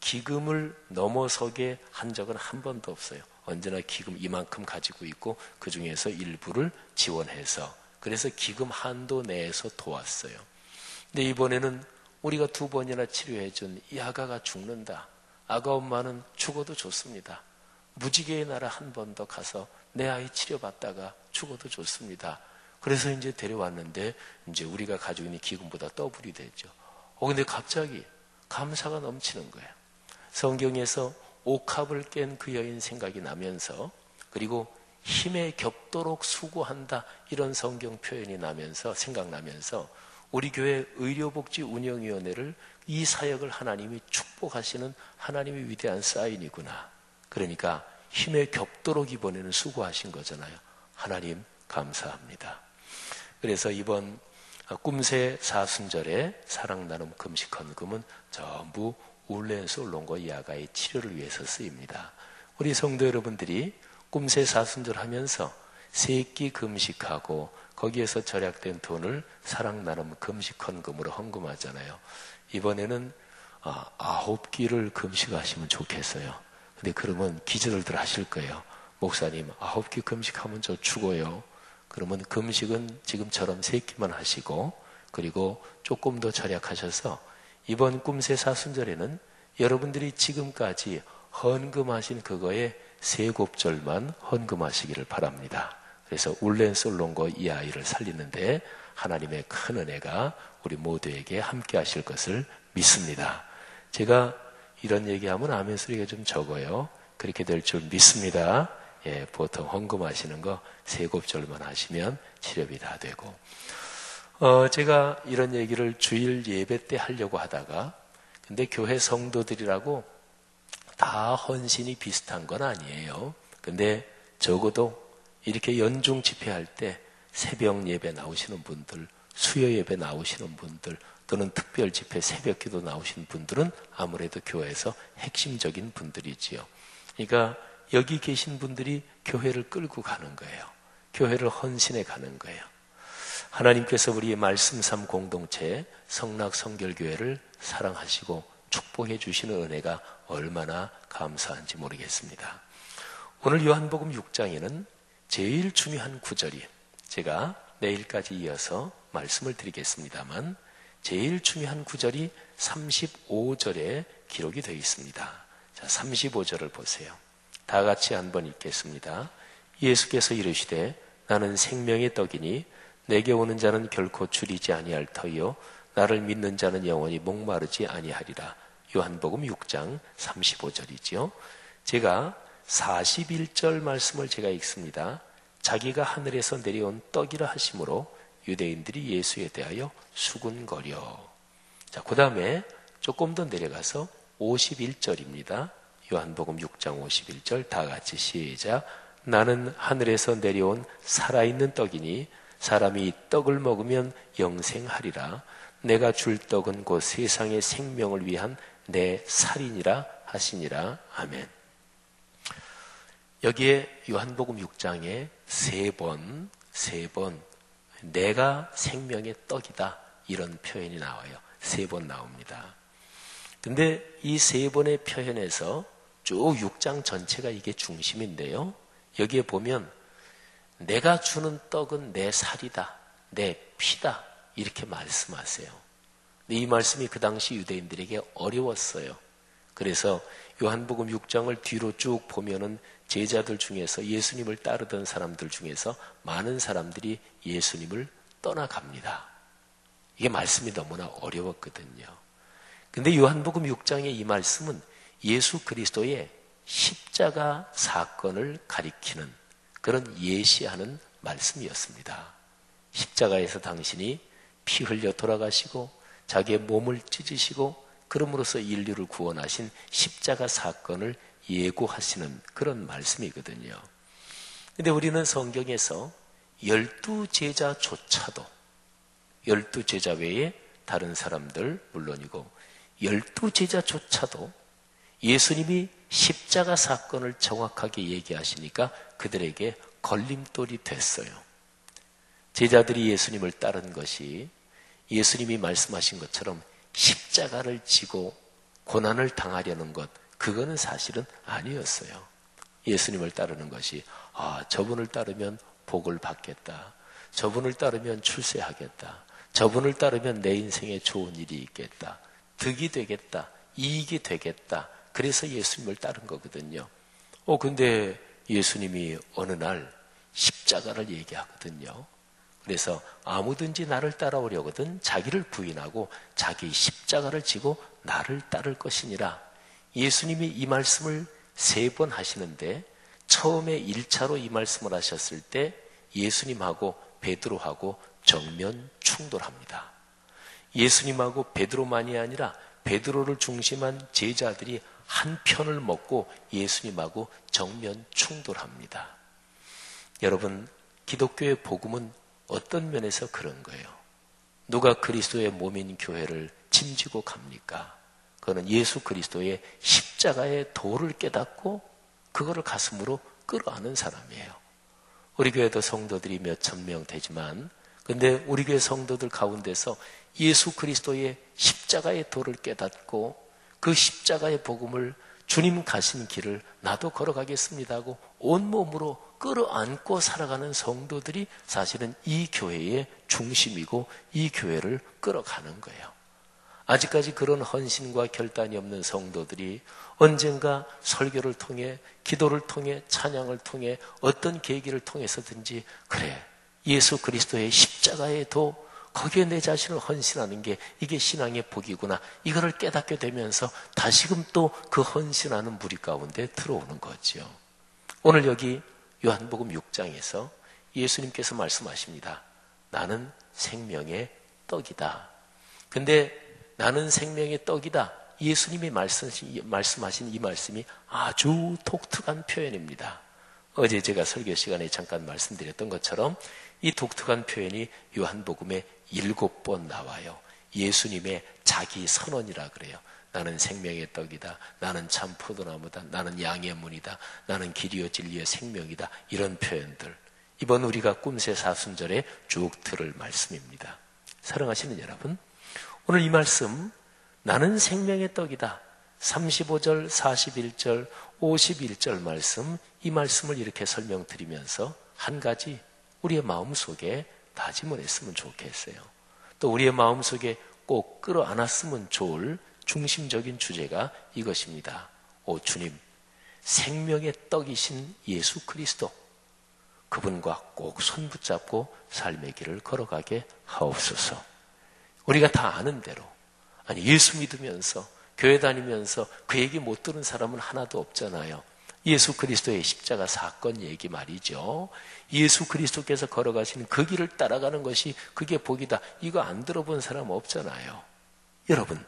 기금을 넘어서게 한 적은 한 번도 없어요. 언제나 기금 이만큼 가지고 있고 그 중에서 일부를 지원해서, 그래서 기금 한도 내에서 도왔어요. 근데 이번에는 우리가 2번이나 치료해준 이 아가가 죽는다. 아가 엄마는 죽어도 좋습니다. 무지개의 나라 한 번 더 가서 내 아이 치료받다가 죽어도 좋습니다. 그래서 이제 데려왔는데 이제 우리가 가지고 있는 기금보다 더블이 됐죠. 근데 갑자기 감사가 넘치는 거예요. 성경에서 옥합을 깬 그 여인 생각이 나면서, 그리고 힘에 겹도록 수고한다 이런 성경 표현이 나면서 생각나면서 우리 교회 의료복지운영위원회를 이 사역을 하나님이 축복하시는 하나님의 위대한 사인이구나. 그러니까 힘에 겹도록 이번에는 수고하신 거잖아요. 하나님 감사합니다. 그래서 이번 꿈새 사순절에 사랑 나눔 금식 헌금은 전부 울렌 솔롱거 이 아가의 치료를 위해서 쓰입니다. 우리 성도 여러분들이 꿈새 사순절 하면서 3끼 금식하고 거기에서 절약된 돈을 사랑 나눔 금식 헌금으로 헌금하잖아요. 이번에는 9끼를 금식하시면 좋겠어요. 근데 그러면 기절들 하실 거예요. 목사님 9끼 금식하면 저 죽어요. 그러면 금식은 지금처럼 3끼만 하시고, 그리고 조금 더 절약하셔서 이번 꿈새 사순절에는 여러분들이 지금까지 헌금하신 그거에 3곱절만 헌금하시기를 바랍니다. 그래서 울렌 솔롱거 이 아이를 살리는데 하나님의 큰 은혜가 우리 모두에게 함께 하실 것을 믿습니다. 제가 이런 얘기하면 아멘 소리가 좀 적어요. 그렇게 될 줄 믿습니다. 보통 헌금하시는 거 3곱절만 하시면 치료비 다 되고, 제가 이런 얘기를 주일 예배 때 하려고 하다가, 근데 교회 성도들이라고 다 헌신이 비슷한 건 아니에요. 근데 적어도 이렇게 연중 집회할 때 새벽 예배 나오시는 분들, 수요 예배 나오시는 분들, 또는 특별 집회 새벽 기도 나오신 분들은 아무래도 교회에서 핵심적인 분들이지요. 그러니까 여기 계신 분들이 교회를 끌고 가는 거예요. 교회를 헌신해 가는 거예요. 하나님께서 우리의 말씀 삶 공동체 성락 성결교회를 사랑하시고 축복해 주시는 은혜가 얼마나 감사한지 모르겠습니다. 오늘 요한복음 6장에는 제일 중요한 구절이, 제가 내일까지 이어서 말씀을 드리겠습니다만 제일 중요한 구절이 35절에 기록이 되어 있습니다. 자, 35절을 보세요. 다 같이 한번 읽겠습니다. 예수께서 이르시되 나는 생명의 떡이니 내게 오는 자는 결코 줄이지 아니할 터이요 나를 믿는 자는 영원히 목마르지 아니하리라. 요한복음 6장 35절이지요. 제가 41절 말씀을 제가 읽습니다. 자기가 하늘에서 내려온 떡이라 하심으로 유대인들이 예수에 대하여 수군거려. 자, 그 다음에 조금 더 내려가서 51절입니다. 요한복음 6장 51절 다 같이 시작. 나는 하늘에서 내려온 살아있는 떡이니 사람이 이 떡을 먹으면 영생하리라. 내가 줄 떡은 곧 세상의 생명을 위한 내 살이니라 하시니라. 아멘. 여기에 요한복음 6장에 세 번 내가 생명의 떡이다 이런 표현이 나와요. 세 번 나옵니다. 근데 이 세 번의 표현에서 쭉 6장 전체가 이게 중심인데요. 여기에 보면 내가 주는 떡은 내 살이다, 내 피다 이렇게 말씀하세요. 근데 이 말씀이 그 당시 유대인들에게 어려웠어요. 그래서 요한복음 6장을 뒤로 쭉 보면은 제자들 중에서 예수님을 따르던 사람들 중에서 많은 사람들이 예수님을 떠나갑니다. 이게 말씀이 너무나 어려웠거든요. 근데 요한복음 6장의 이 말씀은 예수 그리스도의 십자가 사건을 가리키는 그런 예시하는 말씀이었습니다. 십자가에서 당신이 피 흘려 돌아가시고 자기의 몸을 찢으시고 그럼으로써 인류를 구원하신 십자가 사건을 예고하시는 그런 말씀이거든요. 근데 우리는 성경에서 12제자조차도 12제자 외에 다른 사람들 물론이고 12제자조차도 예수님이 십자가 사건을 정확하게 얘기하시니까 그들에게 걸림돌이 됐어요. 제자들이 예수님을 따른 것이 예수님이 말씀하신 것처럼 십자가를 지고 고난을 당하려는 것, 그거는 사실은 아니었어요. 예수님을 따르는 것이 저분을 따르면 복을 받겠다. 저분을 따르면 출세하겠다. 저분을 따르면 내 인생에 좋은 일이 있겠다. 득이 되겠다. 이익이 되겠다. 그래서 예수님을 따른 거거든요. 근데 예수님이 어느 날 십자가를 얘기하거든요. 그래서 아무든지 나를 따라오려거든 자기를 부인하고 자기 십자가를 지고 나를 따를 것이니라. 예수님이 이 말씀을 3번 하시는데 처음에 1차로 이 말씀을 하셨을 때 예수님하고 베드로하고 정면 충돌합니다. 예수님하고 베드로만이 아니라 베드로를 중심한 제자들이 한 편을 먹고 예수님하고 정면 충돌합니다. 여러분, 기독교의 복음은 어떤 면에서 그런 거예요? 누가 그리스도의 몸인 교회를 짐지고 갑니까? 그거는 예수 그리스도의 십자가의 도를 깨닫고 그거를 가슴으로 끌어안은 사람이에요. 우리 교회도 성도들이 몇천 명 되지만 근데 우리 교회 성도들 가운데서 예수 그리스도의 십자가의 도를 깨닫고 그 십자가의 복음을 주님 가신 길을 나도 걸어가겠습니다 하고 온몸으로 끌어안고 살아가는 성도들이 사실은 이 교회의 중심이고 이 교회를 끌어가는 거예요. 아직까지 그런 헌신과 결단이 없는 성도들이 언젠가 설교를 통해 기도를 통해 찬양을 통해 어떤 계기를 통해서든지 그래 예수 그리스도의 십자가의 도 거기에 내 자신을 헌신하는 게 이게 신앙의 복이구나 이거를 깨닫게 되면서 다시금 또 그 헌신하는 무리 가운데 들어오는 거죠. 오늘 여기 요한복음 6장에서 예수님께서 말씀하십니다. 나는 생명의 떡이다. 근데 나는 생명의 떡이다. 예수님이 말씀하신 이 말씀이 아주 독특한 표현입니다. 어제 제가 설교 시간에 잠깐 말씀드렸던 것처럼 이 독특한 표현이 요한복음에 7번 나와요. 예수님의 자기 선언이라 그래요. 나는 생명의 떡이다. 나는 참 포도나무다. 나는 양의 문이다. 나는 길이요 진리요 생명이다. 이런 표현들. 이번 우리가 꿈새 사순절에 쭉 들을 말씀입니다. 사랑하시는 여러분, 오늘 이 말씀 나는 생명의 떡이다. 35절, 41절, 51절 말씀 이 말씀을 이렇게 설명드리면서 한 가지 우리의 마음속에 다짐을 했으면 좋겠어요. 또 우리의 마음속에 꼭 끌어안았으면 좋을 중심적인 주제가 이것입니다. 주님, 생명의 떡이신 예수 그리스도, 그분과 꼭 손붙잡고 삶의 길을 걸어가게 하옵소서. 우리가 다 아는 대로, 아니 예수 믿으면서 교회 다니면서 그 얘기 못 들은 사람은 하나도 없잖아요. 예수 그리스도의 십자가 사건 얘기 말이죠. 예수 그리스도께서 걸어가시는 그 길을 따라가는 것이 그게 복이다. 이거 안 들어본 사람 없잖아요. 여러분,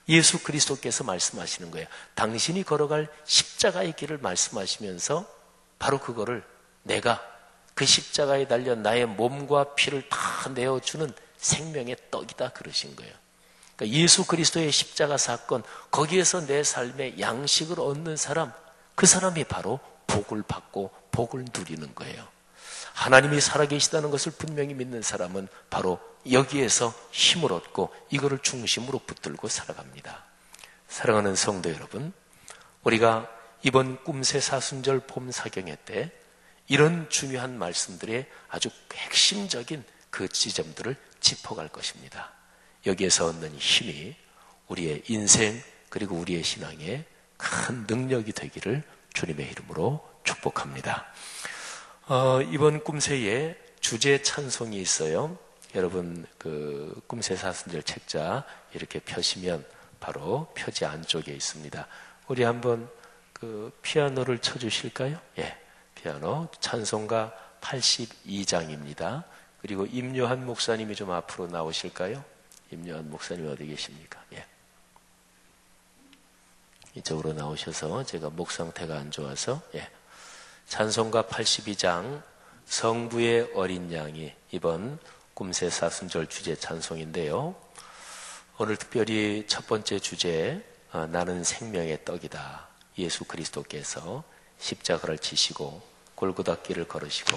예수 그리스도께서 말씀하시는 거예요. 당신이 걸어갈 십자가의 길을 말씀하시면서 바로 그거를 내가 그 십자가에 달려 나의 몸과 피를 다 내어주는 생명의 떡이다 그러신 거예요. 그러니까 예수 그리스도의 십자가 사건, 거기에서 내 삶의 양식을 얻는 사람, 그 사람이 바로 복을 받고 복을 누리는 거예요. 하나님이 살아계시다는 것을 분명히 믿는 사람은 바로 여기에서 힘을 얻고 이거를 중심으로 붙들고 살아갑니다. 사랑하는 성도 여러분, 우리가 이번 꿈새 사순절 봄 사경회 때 이런 중요한 말씀들의 아주 핵심적인 그 지점들을 짚어갈 것입니다. 여기에서 얻는 힘이 우리의 인생 그리고 우리의 신앙에 큰 능력이 되기를 주님의 이름으로 축복합니다. 이번 꿈새에 주제 찬송이 있어요. 여러분 그 꿈새 사순절 책자 이렇게 펴시면 바로 표지 안쪽에 있습니다. 우리 한번 그 피아노를 쳐주실까요? 예, 피아노 찬송가 82장입니다. 그리고 임요한 목사님이 좀 앞으로 나오실까요? 임요한 목사님 어디 계십니까? 예. 이쪽으로 나오셔서 제가 목 상태가 안 좋아서 예. 찬송가 82장 성부의 어린 양이 이번 꿈새 사순절 주제 찬송인데요. 오늘 특별히 첫 번째 주제 나는 생명의 떡이다. 예수 그리스도께서 십자가를 지시고 골고다 길을 걸으시고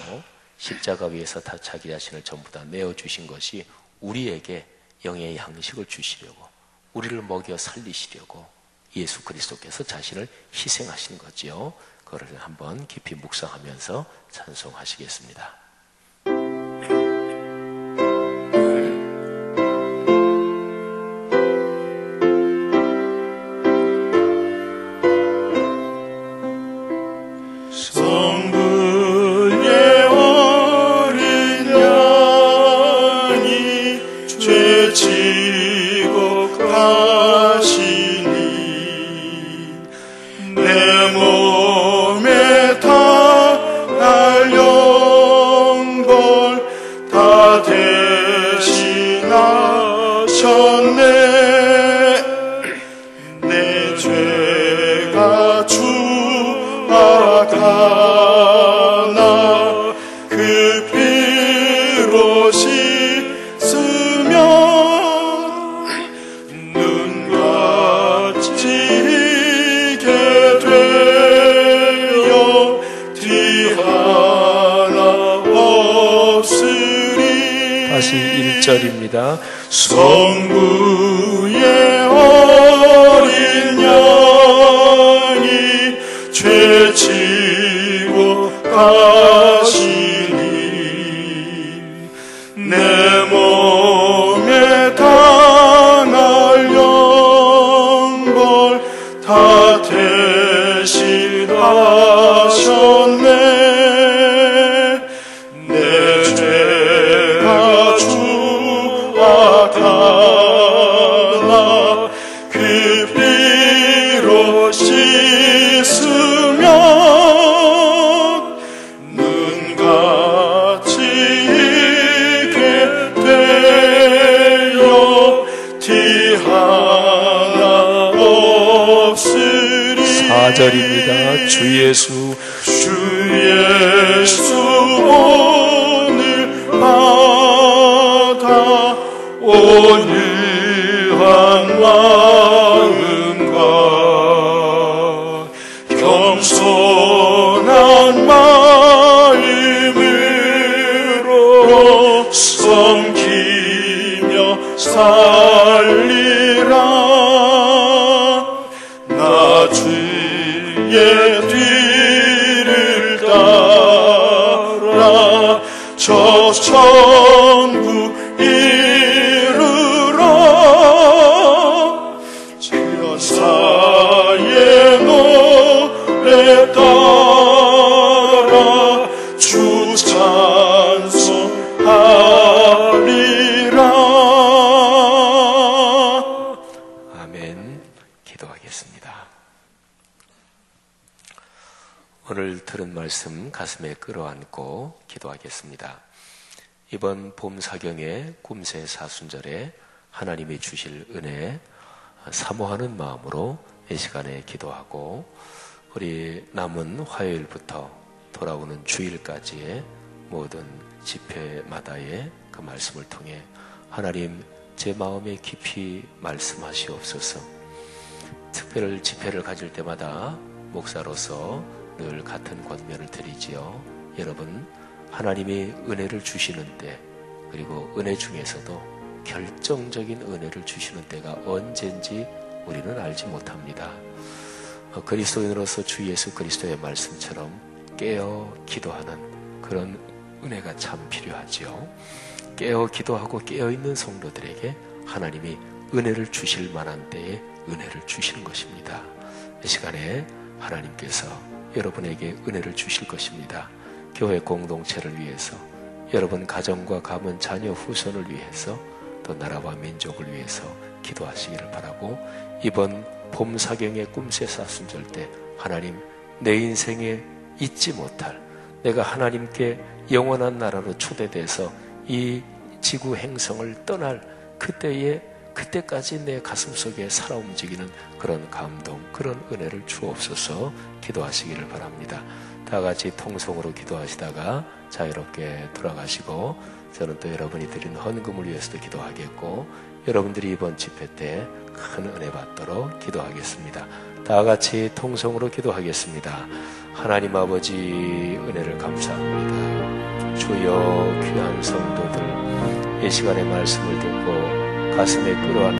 십자가 위에서 다 자기 자신을 전부 다 내어주신 것이 우리에게 영의 양식을 주시려고 우리를 먹여 살리시려고 예수 그리스도께서 자신을 희생하신 거지요. 그거를 한번 깊이 묵상하면서 찬송하시겠습니다. 성부의 어린 양이 죄 지고 가시니 내 몸에 당할 영벌 다 대신하셨네. 내 죄가 주하가나 그 피로 씻으면 눈같이 이게 되어 뒤 하나 없으리. 다시 1절입니다. 성부의 어린 양이 죄 지고 가시니 내 몸에 당할 영벌 다 대신하셨네. 내 죄가 주하가나 그 피로 씻으면 눈같이 이게 되어 티 하나 없으리. 4절입니다. 주 예수 오늘 받아 온유한 마음과 겸손한 마음으로 섬기며 살리라. 나 주의 뒤를 따라 저 천국 이르러 오늘 들은 말씀 가슴에 끌어안고 기도하겠습니다. 이번 봄 사경의 꿈새 사순절에 하나님이 주실 은혜 사모하는 마음으로 이 시간에 기도하고, 우리 남은 화요일부터 돌아오는 주일까지의 모든 집회마다의 그 말씀을 통해 하나님 제 마음에 깊이 말씀하시옵소서. 특별 집회를 가질 때마다 목사로서 늘 같은 권면을 드리지요. 여러분, 하나님이 은혜를 주시는 때, 그리고 은혜 중에서도 결정적인 은혜를 주시는 때가 언제인지 우리는 알지 못합니다. 그리스도인으로서 주 예수 그리스도의 말씀처럼 깨어 기도하는 그런 은혜가 참 필요하지요. 깨어 기도하고 깨어있는 성도들에게 하나님이 은혜를 주실 만한 때에 은혜를 주시는 것입니다. 이 시간에 하나님께서 여러분에게 은혜를 주실 것입니다. 교회 공동체를 위해서, 여러분 가정과 가문, 자녀, 후손을 위해서, 또 나라와 민족을 위해서 기도하시기를 바라고, 이번 봄 사경의 꿈새 사순절 때 하나님, 내 인생에 잊지 못할, 내가 하나님께 영원한 나라로 초대돼서 이 지구 행성을 떠날 그때까지 내 가슴속에 살아 움직이는 그런 감동, 그런 은혜를 주옵소서. 기도하시기를 바랍니다. 다 같이 통성으로 기도하시다가 자유롭게 돌아가시고, 저는 또 여러분이 드린 헌금을 위해서도 기도하겠고, 여러분들이 이번 집회 때 큰 은혜 받도록 기도하겠습니다. 다 같이 통성으로 기도하겠습니다. 하나님 아버지, 은혜를 감사합니다. 주여, 귀한 성도들 이 시간에 말씀을 듣고 가슴에 끌어안는